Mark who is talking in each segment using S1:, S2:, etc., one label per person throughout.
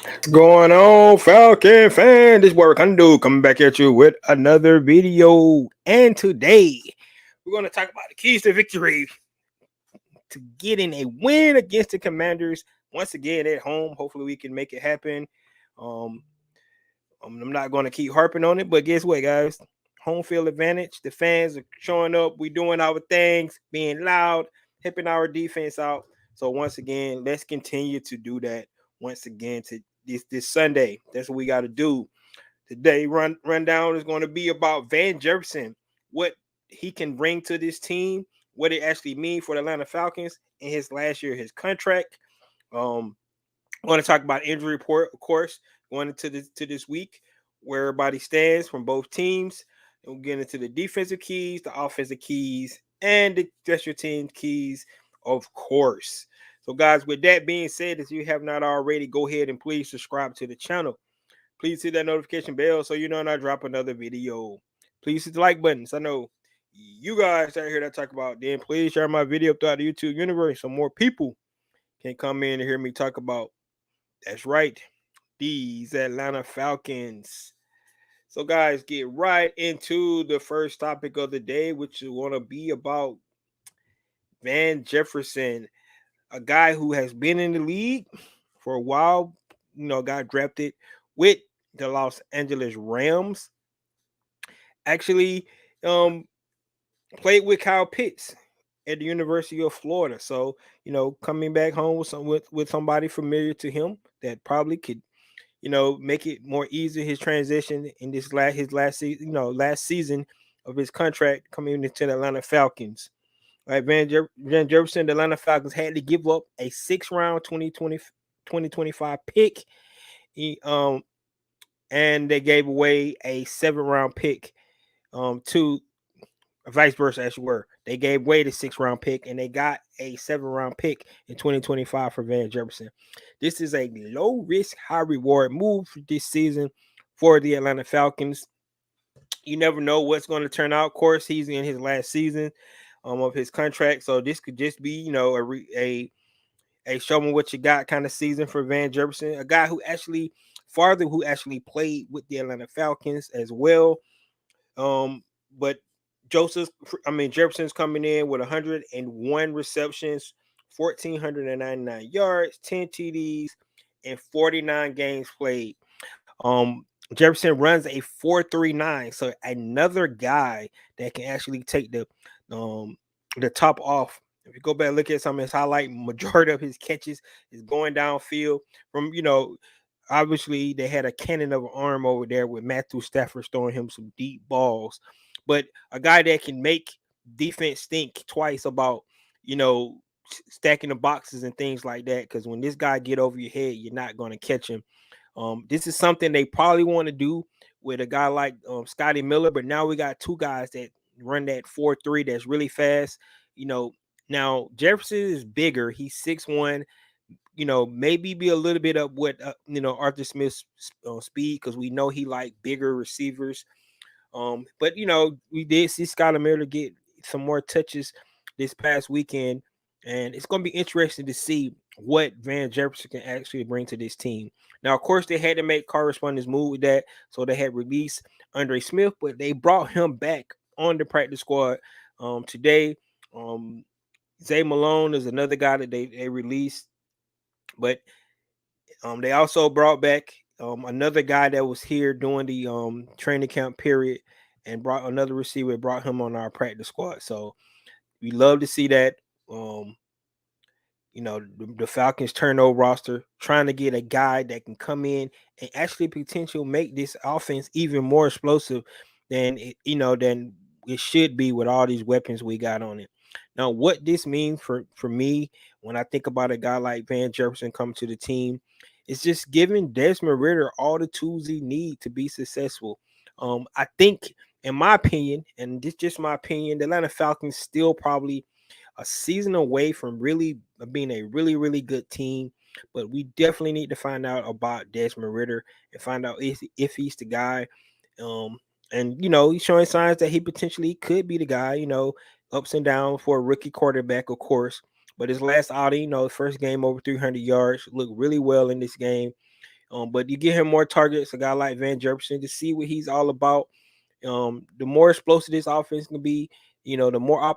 S1: What's going on, Falcon fan? This work I do coming back at you with another video. And today we're going to talk about the keys to victory to getting a win against the Commanders once again at home. Hopefully, we can make it happen. Um, I'm not going to keep harping on it, but guess what, guys? Home field advantage. The fans are showing up. We doing our things, being loud, helping our defense out. So once again, let's continue to do that once again to this Sunday. That's what we got to do. Today rundown is going to be about Van Jefferson, what he can bring to this team, what it actually means for the Atlanta Falcons in his last year, his contract. I want to talk about injury report, of course, going into this week, where everybody stands from both teams. And we'll get into the defensive keys, the offensive keys, and the special team keys, of course. So, guys, with that being said, if you have not already, go ahead and please subscribe to the channel. Please hit that notification bell so you know when I drop another video. Please hit the like buttons. I know you guys out here that talk about. Then please share my video throughout the YouTube universe so more people can come in and hear me talk about. That's right, these Atlanta Falcons. So, guys, get right into the first topic of the day, which is going to be about Van Jefferson, a guy who has been in the league for a while. Got drafted with the Los Angeles Rams. Actually, played with Kyle Pitts at the University of Florida. So, coming back home with somebody familiar to him that probably could, make it more easy his transition in his last season, last season of his contract coming into the Atlanta Falcons. Right, Van Jefferson, the Atlanta Falcons had to give up a 6th-round 2025 pick. He, and they gave away a 7th-round pick to vice versa, as you were. They gave away the 6th-round pick and they got a 7th-round pick in 2025 for Van Jefferson. This is a low risk, high reward move this season for the Atlanta Falcons. You never know what's going to turn out. Of course, he's in his last season of his contract, so this could just be, a show me what you got kind of season for Van Jefferson, a guy who actually played with the Atlanta Falcons as well. But Jefferson's coming in with 101 receptions, 1,499 yards, 10 TDs, and 49 games played. Jefferson runs a 4.39, so another guy that can actually take the top off. If you go back and look at some of his highlight, majority of his catches is going downfield from, obviously they had a cannon of an arm over there with Matthew Stafford throwing him some deep balls. But a guy that can make defense think twice about, stacking the boxes and things like that. Because when this guy get over your head, you're not going to catch him. This is something they probably want to do with a guy like Scotty Miller. But now we got two guys that run that 4.3 that's really fast. Now Jefferson is bigger. He's 6'1". Maybe be a little bit up with Arthur Smith's speed, because we know he like bigger receivers. But we did see Scotty Miller get some more touches this past weekend, and it's going to be interesting to see what Van Jefferson can actually bring to this team. Now, of course, they had to make correspondence move with that, so they had released Andre Smith, but they brought him back on the practice squad today. Zay Malone is another guy that they released, but they also brought back another guy that was here during the training camp period, and brought another receiver, brought him on our practice squad. So we love to see that. The Falcons turnover roster, trying to get a guy that can come in and actually potentially make this offense even more explosive than it should be with all these weapons we got on it. Now, what this means for me when I think about a guy like Van Jefferson coming to the team, it's just giving Desmond Ridder all the tools he needs to be successful. I think, in my opinion, and this is just my opinion, the Atlanta Falcons still probably a season away from really being a really, really good team. But we definitely need to find out about Desmond Ridder and find out if he's the guy. And he's showing signs that he potentially could be the guy. Ups and downs for a rookie quarterback, of course. But his last outing, first game over 300 yards, looked really well in this game. But you give him more targets, a guy like Van Jefferson, to see what he's all about. The more explosive this offense can be, the more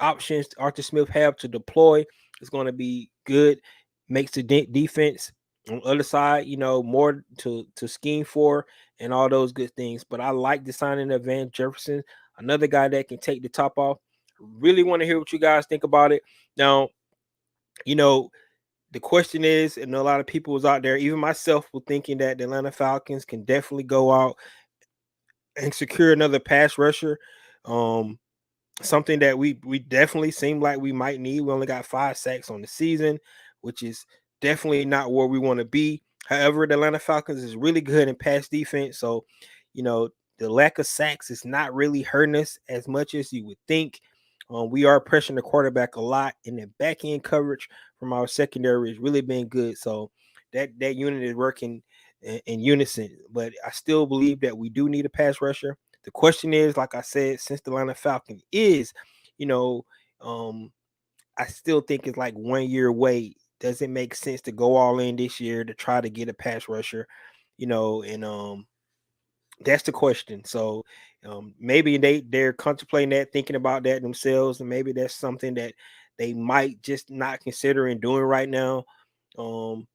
S1: options Arthur Smith have to deploy is going to be good. Makes the defense on the other side, more to scheme for and all those good things. But I like the signing of Van Jefferson, another guy that can take the top off. Really want to hear what you guys think about it. Now, the question is, and a lot of people was out there, even myself, were thinking that the Atlanta Falcons can definitely go out and secure another pass rusher. Um, Something that we definitely seem like we might need. We only got 5 sacks on the season, which is definitely not where we want to be. However, the Atlanta Falcons is really good in pass defense, so the lack of sacks is not really hurting us as much as you would think. We are pressuring the quarterback a lot, and the back end coverage from our secondary has really been good. So that unit is working in unison. But I still believe that we do need a pass rusher. The question is, like I said, since the Atlanta Falcon is, you know, um, I still think it's like 1 year away. Does it make sense to go all in this year to try to get a pass rusher? And that's the question. So maybe they're contemplating that, thinking about that themselves, and maybe that's something that they might just not considering doing right now. Um,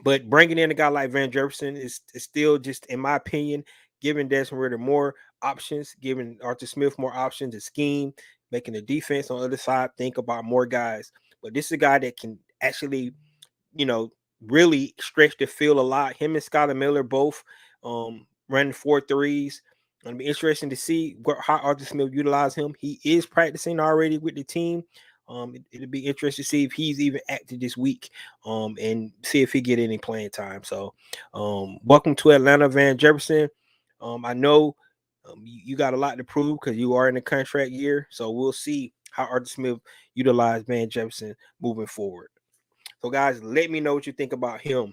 S1: but bringing in a guy like Van Jefferson is still just, in my opinion, giving Desmond Ridder more options, giving Arthur Smith more options to scheme, making the defense on the other side think about more guys. But this is a guy that can actually, you know, really stretch the field a lot. Him and Scott Miller both running 4.3s. It'll be interesting to see how Arthur Smith utilize him. He is practicing already with the team. It'll be interesting to see if he's even active this week, and see if he get any playing time. So, welcome to Atlanta, Van Jefferson. I know you got a lot to prove because you are in the contract year. So we'll see how Arthur Smith utilize Van Jefferson moving forward. So, guys, let me know what you think about him.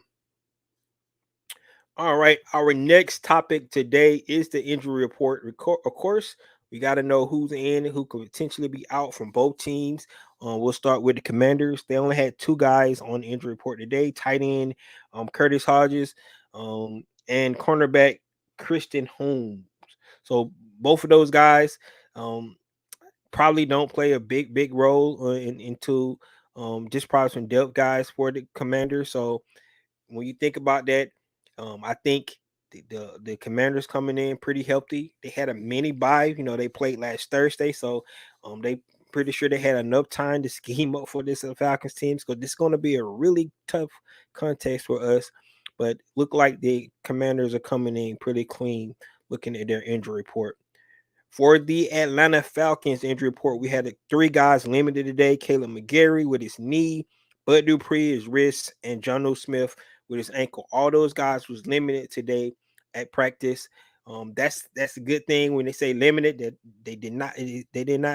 S1: All right, our next topic today is the injury report. Of course, we got to know who's in and who could potentially be out from both teams. We'll start with the Commanders. They only had 2 guys on the injury report today: tight end Curtis Hodges, and cornerback Christian Holmes. So both of those guys um, probably don't play a big role into just probably some depth guys for the Commanders. So when you think about that, I think the Commanders coming in pretty healthy. They had a mini bye. They played last Thursday, so they pretty sure they had enough time to scheme up for this Falcons teams, because this is going to be a really tough contest for us. But look like the Commanders are coming in pretty clean, looking at their injury report. For the Atlanta Falcons injury report, we had 3 guys limited today: Caleb McGarry with his knee, Bud Dupree his wrist, and Jonnu Smith with his ankle. All those guys was limited today at practice. That's a good thing when they say limited, that they did not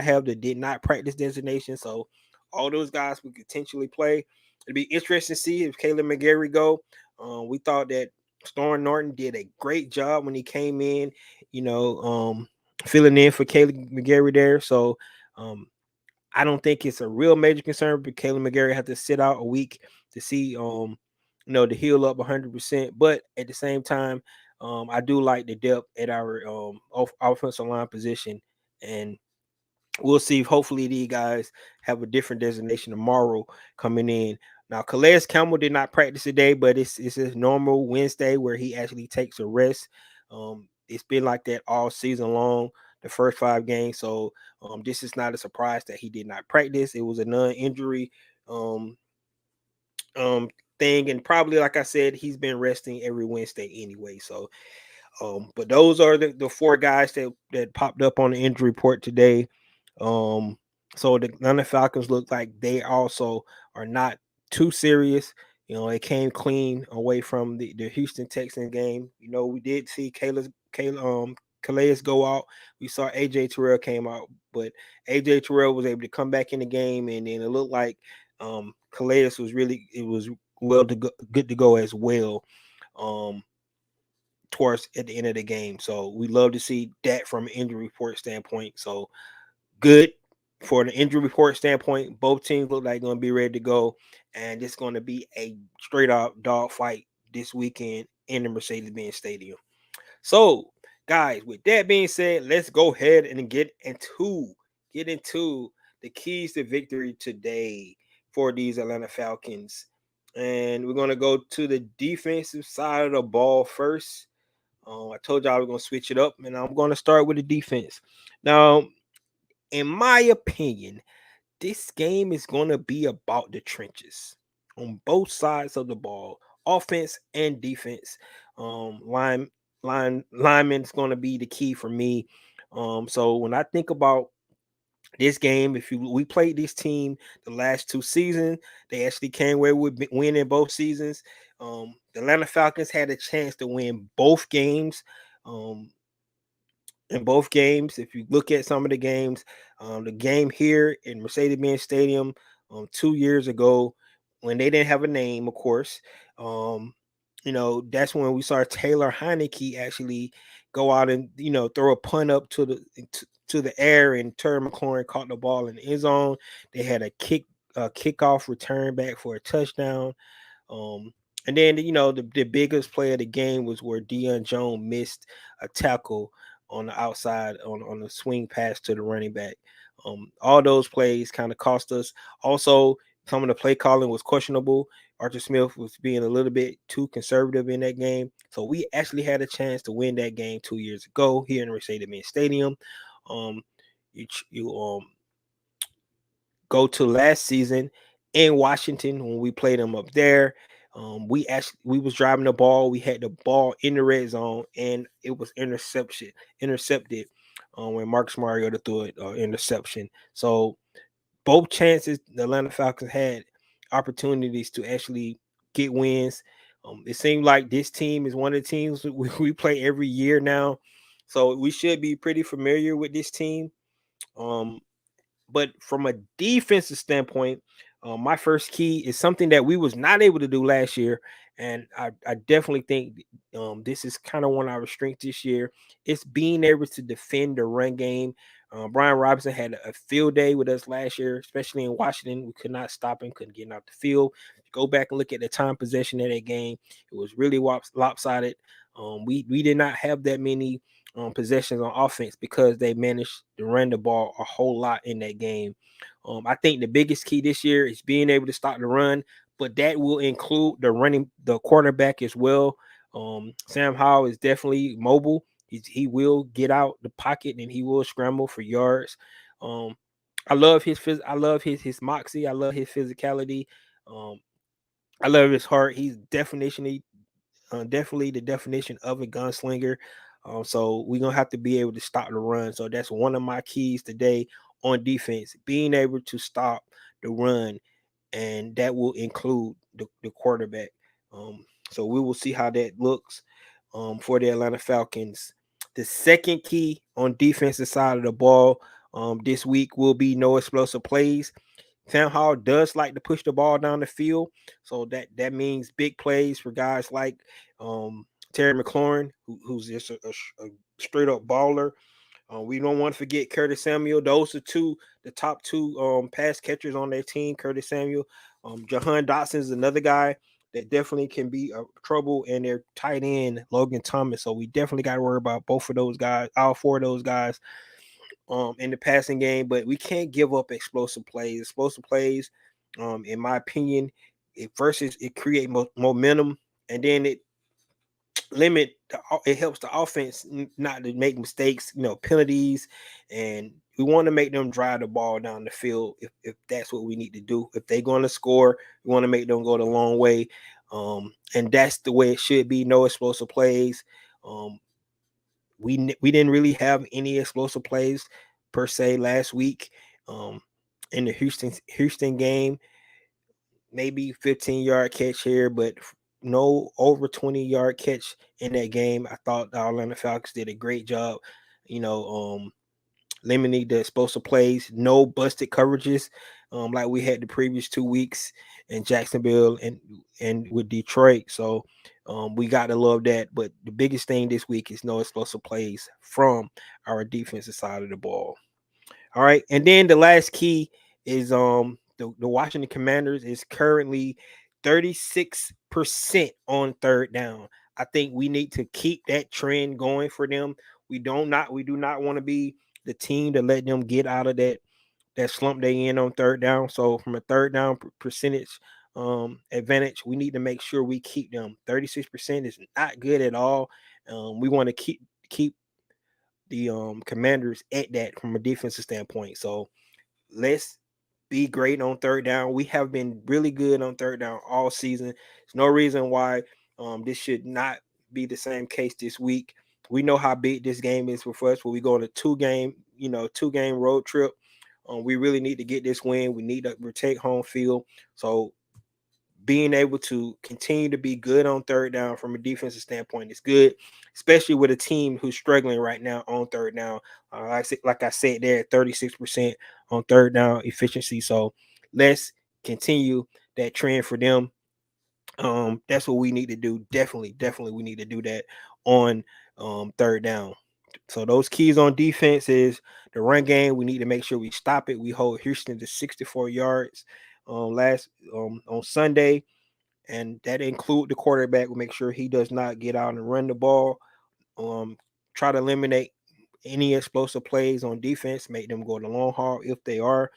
S1: have the did not practice designation. So all those guys would potentially play. It'd be interesting to see if Caleb McGarry go. We thought that Storm Norton did a great job when he came in. Filling in for Caleb McGarry there. So I don't think it's a real major concern, but Caleb McGarry had to sit out a week to see to heal up 100%. But at the same time, I do like the depth at our offensive line position, and we'll see if hopefully these guys have a different designation tomorrow coming in. Now, Calais Campbell did not practice today, but it's his normal Wednesday where he actually takes a rest. It's been like that all season long, the first 5 games. So this is not a surprise that he did not practice. It was a non-injury um, thing, and probably, like I said, he's been resting every Wednesday anyway. So, but those are the 4 guys that popped up on the injury report today. So the Atlanta Falcons look like they also are not too serious. It came clean away from the Houston Texans game. We did see Calais go out. We saw AJ Terrell came out, but AJ Terrell was able to come back in the game, and then it looked like Calais was good to go as well. Towards at the end of the game. So we love to see that from an injury report standpoint. So good for the injury report standpoint. Both teams look like going to be ready to go. and it's going to be a straight up dog fight this weekend in the Mercedes-Benz Stadium. So, guys, with that being said, let's go ahead and get into the keys to victory today for these Atlanta Falcons. And we're gonna go to the defensive side of the ball first. I told y'all we're gonna switch it up, and I'm gonna start with the defense. Now, in my opinion, this game is gonna be about the trenches on both sides of the ball, offense and defense. Line lineman is gonna be the key for me. So when I think about this game, we played this team the last 2 seasons, they actually came away with winning both seasons. The Atlanta Falcons had a chance to win both games. Um, in both games, if you look at some of the game here in Mercedes-Benz Stadium 2 years ago, when they didn't have a name, of course, um, that's when we saw Taylor Heineke actually go out and throw a punt up to the air, and Terry McLaurin caught the ball in the end zone. They had a kickoff return back for a touchdown. Um, and then the biggest play of the game was where Deion Jones missed a tackle on the outside on the swing pass to the running back. All those plays kind of cost us. Also, some of the play calling was questionable. Arthur Smith was being a little bit too conservative in that game. So we actually had a chance to win that game 2 years ago here in Mercedes-Benz Stadium. Um, you go to last season in Washington when we played them up there. We was driving the ball. We had the ball in the red zone, and it was intercepted when Marcus Mariota threw it interception. So both chances the Atlanta Falcons had opportunities to actually get wins. It seemed like this team is one of the teams we play every year now, so we should be pretty familiar with this team. Um, but from a defensive standpoint, my first key is something that we was not able to do last year, and I definitely think this is kind of one of our strengths this year. It's being able to defend the run game. Brian Robinson had a field day with us last year, especially in Washington. We could not stop him, couldn't get him out the field. Go back and look at the time possession of that game. It was really lopsided. We did not have that many possessions on offense because they managed to run the ball a whole lot in that game. I think the biggest key this year is being able to stop the run, but that will include the quarterback as well. Sam Howell is definitely mobile. He will get out the pocket and he will scramble for yards. Um, I love his moxie. I love his physicality. Um, I love his heart. He's definitely the definition of a gunslinger. So we're gonna have to be able to stop the run. So that's one of my keys today on defense, being able to stop the run, and that will include the quarterback. So we will see how that looks for the Atlanta Falcons. The second key on defensive side of the ball this week will be no explosive plays. Sam Howell does like to push the ball down the field, so that means big plays for guys like Terry McLaurin, who's just a straight up baller. We don't want to forget Curtis Samuel. Those are the top two pass catchers on their team. Curtis Samuel, Jahan Dotson is another guy that definitely can be trouble, and their tight end Logan Thomas. So we definitely got to worry about both of those guys, all four of those guys in the passing game, but we can't give up explosive plays. Explosive plays, in my opinion, it create momentum, and then it helps the offense not to make mistakes, penalties, and we want to make them drive the ball down the field if that's what we need to do. If they're going to score, we want to make them go the long way, and that's the way it should be. No explosive plays. We didn't really have any explosive plays per se last week in the Houston game. Maybe 15-yard catch here, but no over 20-yard catch in that game. I thought the Atlanta Falcons did a great job, limiting the explosive plays. No busted coverages like we had the previous 2 weeks in Jacksonville and with Detroit. So we got to love that. But the biggest thing this week is no explosive plays from our defensive side of the ball. All right, and then the last key is the Washington Commanders is currently 36% on third down. I think we need to keep that trend going for them. We do not want to be the team to let them get out of that slump they in on third down. So from a third down percentage advantage, we need to make sure we keep them. 36% is not good at all. We want to keep the Commanders at that from a defensive standpoint. So let's be great on third down. We have been really good on third down all season. There's no reason why this should not be the same case this week. We know how big this game is for us. When we go on a two-game road trip, we really need to get this win. We need to take home field. So being able to continue to be good on third down from a defensive standpoint is good, especially with a team who's struggling right now on third down. Like I said, they're at 36% on third down efficiency. So let's continue that trend for them. That's what we need to do. Definitely, we need to do that on third down. So those keys on defense is the run game. We need to make sure we stop it. We hold Houston to 64 yards on Sunday, and that include the quarterback. We make sure he does not get out and run the ball. Try to eliminate any explosive plays on defense. Make them go the long haul if they are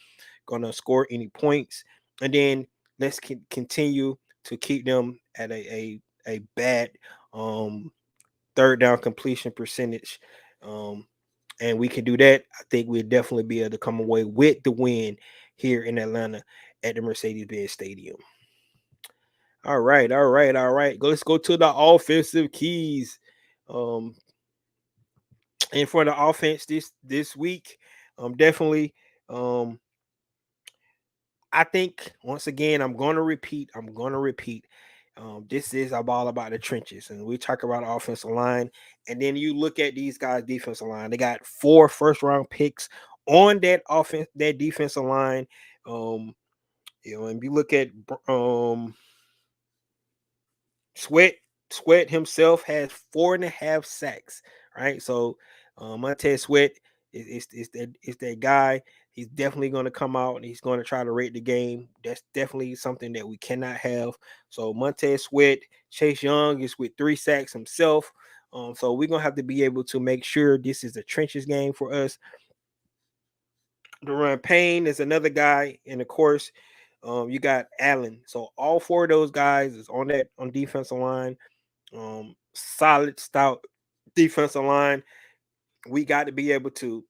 S1: going to score any points, and then let's continue to keep them at a bad third down completion percentage. And we can do that. I think we'll definitely be able to come away with the win here in Atlanta at the Mercedes-Benz Stadium. All right. Let's go to the offensive keys. And for the offense this week, definitely. I think once again, I'm gonna repeat. This is all about the trenches, and we talk about the offensive line, and then you look at these guys' defensive line. They got 4 first-round picks on that defensive line. And you look at Sweat himself has 4.5 sacks. Right, so Montez Sweat is that guy. He's definitely going to come out and he's going to try to rate the game. That's definitely something that we cannot have. So Montez Sweat, Chase Young is with 3 sacks himself. So we're going to have to be able to make sure this is a trenches game for us. Deron Payne is another guy, and of course, you got Allen. So all 4 of those guys is on defensive line. Solid, stout defensive line. We got to be able to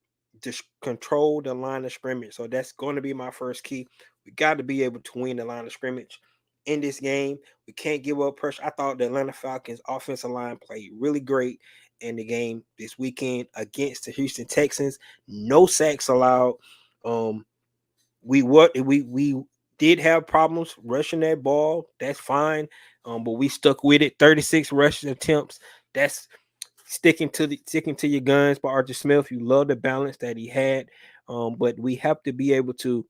S1: just control the line of scrimmage. So that's going to be my first key. We got to be able to win the line of scrimmage in this game. We can't give up pressure. I thought the Atlanta Falcons offensive line played really great in the game this weekend against the Houston Texans. No sacks allowed. We did have problems rushing that ball. That's fine. But we stuck with it. 36 rushing attempts. That's sticking to your guns by Arthur Smith. You love the balance that he had. But we have to be able to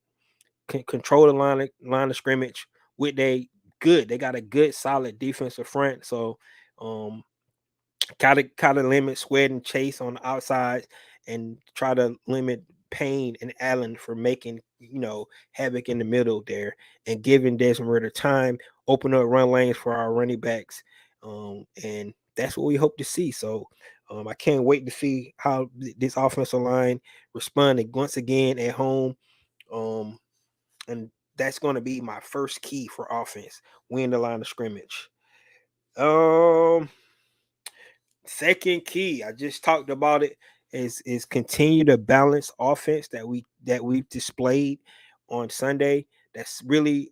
S1: control the line of scrimmage with they got a good solid defensive front. So kind of limit Sweat and Chase on the outside and try to limit Payne and Allen for making havoc in the middle there and giving Desmond Ridder time, open up run lanes for our running backs, and that's what we hope to see. So I can't wait to see how this offensive line responded once again at home, and that's going to be my first key for offense: win the line of scrimmage. Second key, I just talked about it, is continue to balance offense that we've displayed on Sunday. That's really,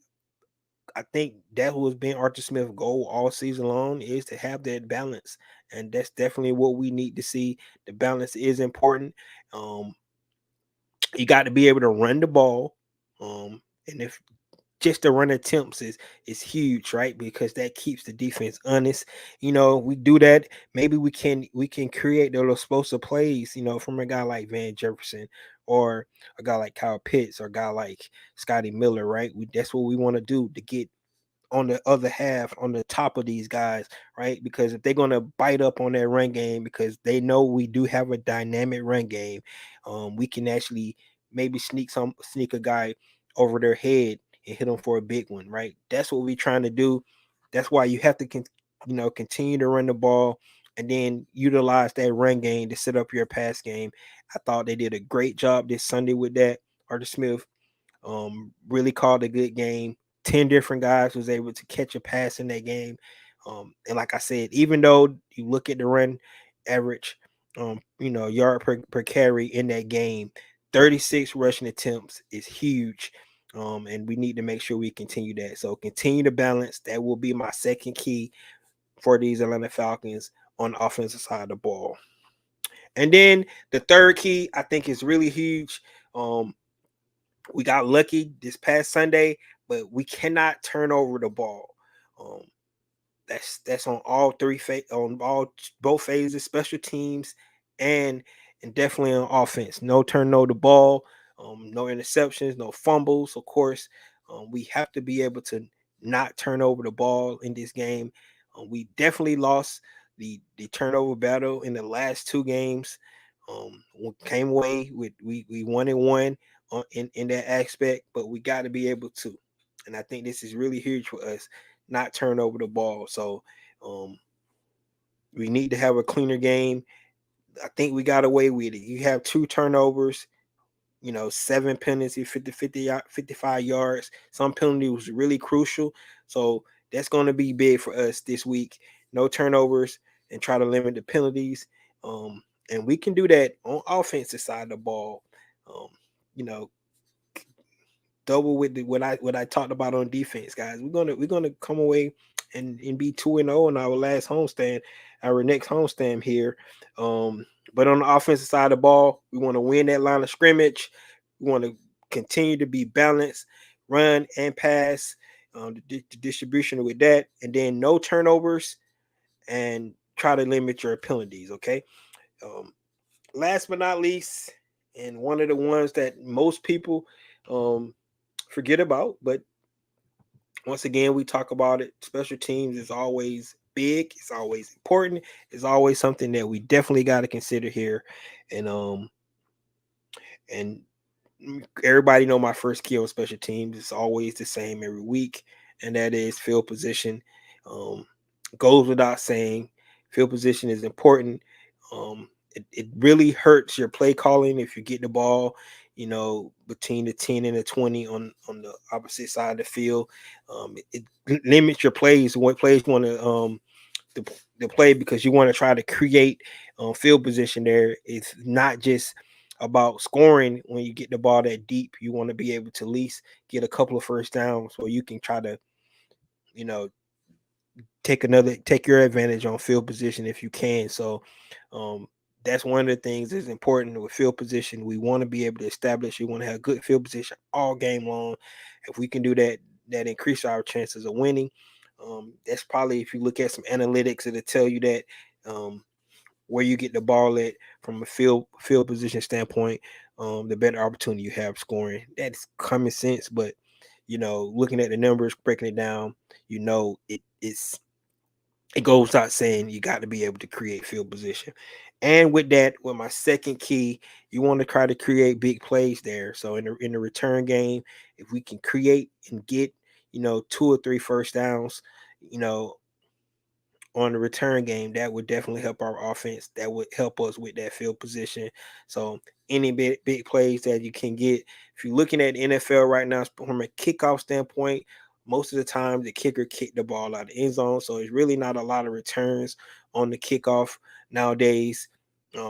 S1: I think that was been Arthur Smith's goal all season long, is to have that balance, and that's definitely what we need to see. The balance is important. You got to be able to run the ball, and if just the run attempts is huge, right? Because that keeps the defense honest. We do that. Maybe we can create those explosive plays, from a guy like Van Jefferson or a guy like Kyle Pitts or a guy like Scotty Miller, right? That's what we want to do to get on the other half, on the top of these guys, right? Because if they're going to bite up on that run game, because they know we do have a dynamic run game, we can actually maybe sneak a guy over their head and hit them for a big one, right? That's what we're trying to do. That's why you have to continue to run the ball and then utilize that run game to set up your pass game. I thought they did a great job this Sunday with that. Arthur Smith really called a good game. 10 different guys was able to catch a pass in that game. And like I said, even though you look at the run average, yard per carry in that game, 36 rushing attempts is huge. And we need to make sure we continue that. So continue to balance. That will be my second key for these Atlanta Falcons on the offensive side of the ball. And then the third key, I think, is really huge. We got lucky this past Sunday, but we cannot turn over the ball. Um, that's on all both phases, special teams and definitely on offense. No turn over the ball, no interceptions, no fumbles. Of course, we have to be able to not turn over the ball in this game. We definitely lost the turnover battle in the last two games. Came away with we 1-1 in that aspect, but we got to be able to, and I think this is really huge for us, not turn over the ball. So we need to have a cleaner game. I think we got away with it. You have 2 turnovers, 7 penalties, 55 yards. Some penalty was really crucial. So that's going to be big for us this week. No turnovers and try to limit the penalties. And we can do that on offensive side of the ball. You know, double with what I talked about on defense, guys. We're gonna come away and be 2-0 in our last homestand, our next homestand here. But on the offensive side of the ball, we want to win that line of scrimmage. We want to continue to be balanced, run and pass, the distribution with that, and then no turnovers and try to limit your penalties. Okay. Last but not least, and one of the ones that most people forget about, but once again, we talk about it. Special teams is always big. It's always important. It's always something that we definitely got to consider here. And everybody know my first key on special teams is always the same every week, and that is field position. Um, Goes without saying, field position is important. It really hurts your play calling if you get the ball, between the 10 and the 20 on the opposite side of the field. It limits your plays. What plays you want to the play, because you want to try to create field position there. It's not just about scoring when you get the ball that deep. You want to be able to at least get a couple of first downs so you can try to, you know, take your advantage on field position if you can. So that's one of the things that's important with field position. We want to be able to establish, we want to have good field position all game long. If we can do that, that increase our chances of winning. That's probably, if you look at some analytics, it'll tell you that where you get the ball at from a field position standpoint, the better opportunity you have scoring. That's common sense, but looking at the numbers, breaking it down, it goes without saying you got to be able to create field position. And with that, with my second key, you want to try to create big plays there. So in the return game, if we can create and get 2 or 3 first downs, on the return game, that would definitely help our offense. That would help us with that field position. So any big plays that you can get. If you're looking at the NFL right now from a kickoff standpoint, most of the time the kicker kicked the ball out of the end zone. So it's really not a lot of returns on the kickoff nowadays.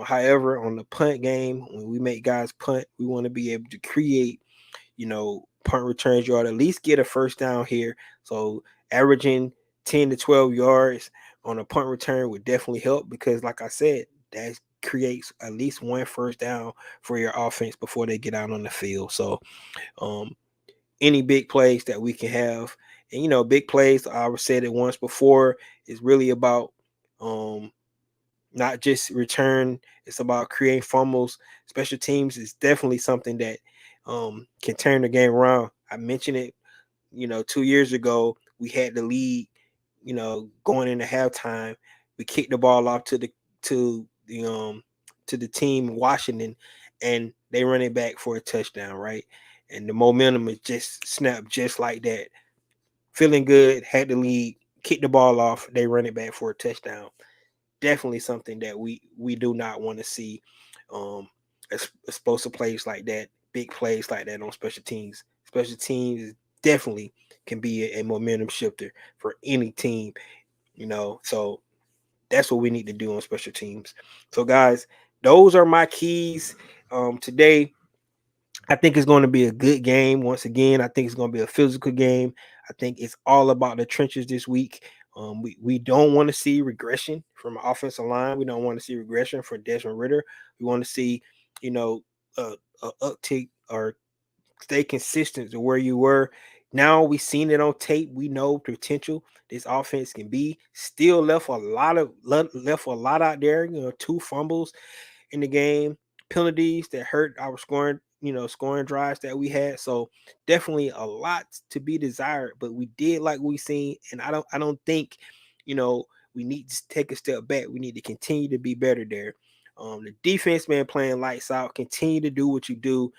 S1: However, on the punt game, when we make guys punt, we want to be able to create, punt returns. You ought to at least get a first down here. So averaging 10 to 12 yards on a punt return would definitely help, because like I said, that creates at least 1 first down for your offense before they get out on the field. So any big plays that we can have, and big plays, I said it once before, is really about not just return. It's about creating fumbles. Special teams is definitely something that can turn the game around. I mentioned it, 2 years ago, we had the lead, going into halftime. We kicked the ball off to the team in Washington, and they run it back for a touchdown, right? and the momentum is just snapped just like that. Feeling good, had the lead, kick the ball off, they run it back for a touchdown. Definitely something that we do not want to see. Explosive plays like that, big plays like that on special teams. Special teams definitely can be a momentum shifter for any team, So that's what we need to do on special teams. So guys, those are my keys today. I think it's going to be a good game. Once again, I think it's going to be a physical game. I think it's all about the trenches this week. We don't want to see regression from offensive line. We don't want to see regression for Desmond Ritter. We want to see, you know, a uptick or stay consistent to where you were. Now we seen it on tape. We know potential this offense can be. Still left a lot out there. 2 fumbles in the game, penalties that hurt our scoring drives that we had. So definitely a lot to be desired, but we did like we seen, and I don't think, we need to take a step back. We need to continue to be better there. The defense, man, playing lights out. Continue to do what you do,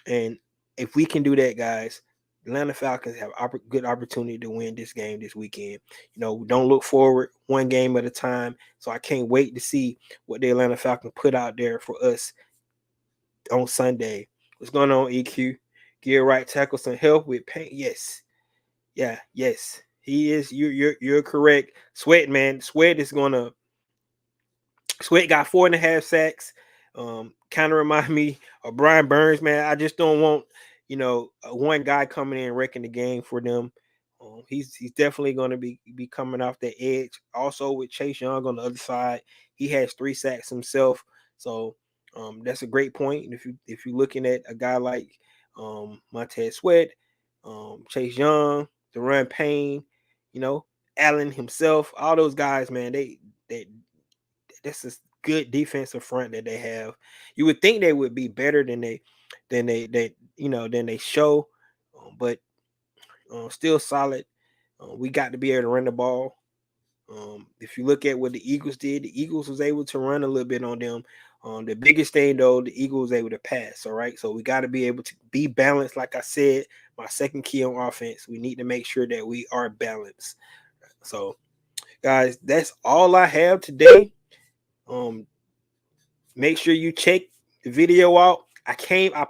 S1: and if we can do that, guys, the Atlanta Falcons have good opportunity to win this game this weekend. We don't look forward one game at a time. So I can't wait to see what the Atlanta Falcons put out there for us on Sunday. What's going on, EQ? Get right tackle some help with pain. Yes. Yeah, yes. He is. You're correct. Sweat, man. Sweat got 4.5 sacks. Kind of remind me of Brian Burns, man. I just don't want, one guy coming in and wrecking the game for them. He's definitely going to be coming off the edge. Also with Chase Young on the other side, he has 3 sacks himself. So that's a great point. And if you're looking at a guy like Montez Sweat, Chase Young, Deron Payne, Allen himself, all those guys, man, they that's a good defensive front that they have. You would think they would be better than they show, but still solid. We got to be able to run the ball. If you look at what the Eagles did, the Eagles was able to run a little bit on them. The biggest thing though, the Eagles was able to pass. All right, so we got to be able to be balanced. Like I said, my second key on offense, we need to make sure that we are balanced. So, guys, that's all I have today. Make sure you check the video out. I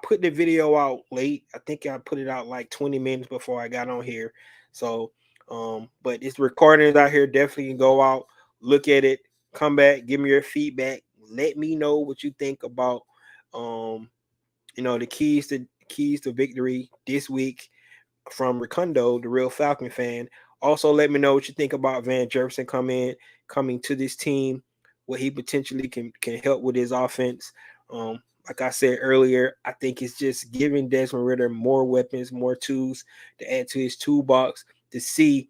S1: put the video out late. I think I put it out like 20 minutes before I got on here. So, but it's recordings out here. Definitely go out, look at it, come back, give me your feedback. Let me know what you think about, the keys to victory this week from Ricundo, the real Falcon fan. Also, let me know what you think about Van Jefferson coming to this team, what he potentially can help with his offense. Like I said earlier, I think it's just giving Desmond Ritter more weapons, more tools to add to his toolbox to see,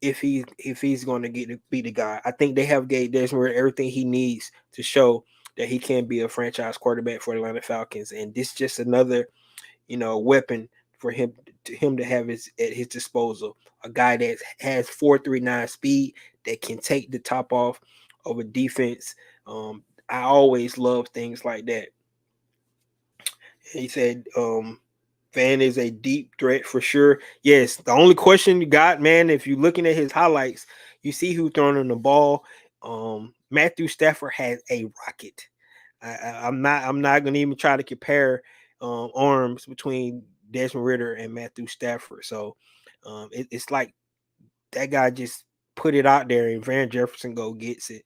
S1: if he's going to be the guy. I think they have gave Desmond Ritter everything he needs to show that he can be a franchise quarterback for the Atlanta Falcons, and this is just another, weapon for him to have at his disposal. A guy that has 4.39 speed that can take the top off of a defense. I always love things like that. He said, Van is a deep threat for sure. Yes, the only question you got, man, if you're looking at his highlights, you see who throwing him the ball. Matthew Stafford has a rocket. I'm not gonna even try to compare arms between Desmond Ritter and Matthew Stafford. So it's like that guy just put it out there and Van Jefferson gets it.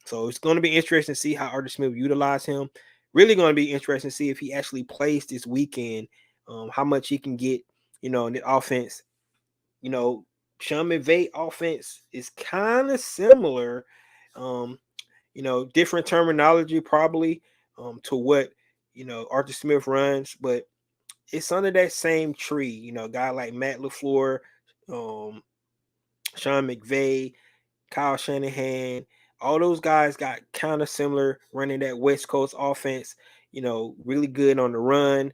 S1: So it's going to be interesting to see how Arthur Smith utilize him. Really going to be interesting to see if he actually plays this weekend, how much he can get, in the offense. Sean McVay offense is kind of similar, different terminology probably to what, Arthur Smith runs, but it's under that same tree. A guy like Matt LaFleur, Sean McVay, Kyle Shanahan, all those guys got kind of similar running that West Coast offense, really good on the run,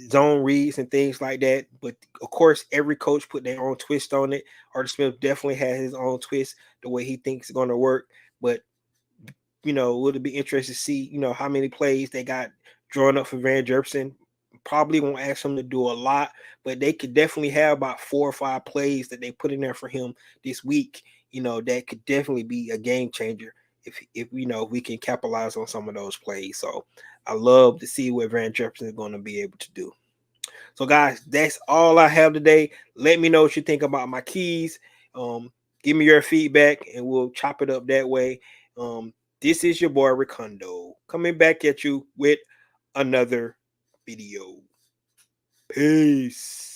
S1: zone reads and things like that. But of course, every coach put their own twist on it. Arthur Smith definitely has his own twist, the way he thinks it's going to work. But, would it be interesting to see, how many plays they got drawing up for Van Jefferson. Probably won't ask him to do a lot, but they could definitely have about 4 or 5 plays that they put in there for him this week. That could definitely be a game changer if we can capitalize on some of those plays. So I love to see what Van Jefferson is going to be able to do. So guys, that's all I have today. Let me know what you think about my keys. Give me your feedback and we'll chop it up that way. This is your boy Ricondo coming back at you with another video. Peace.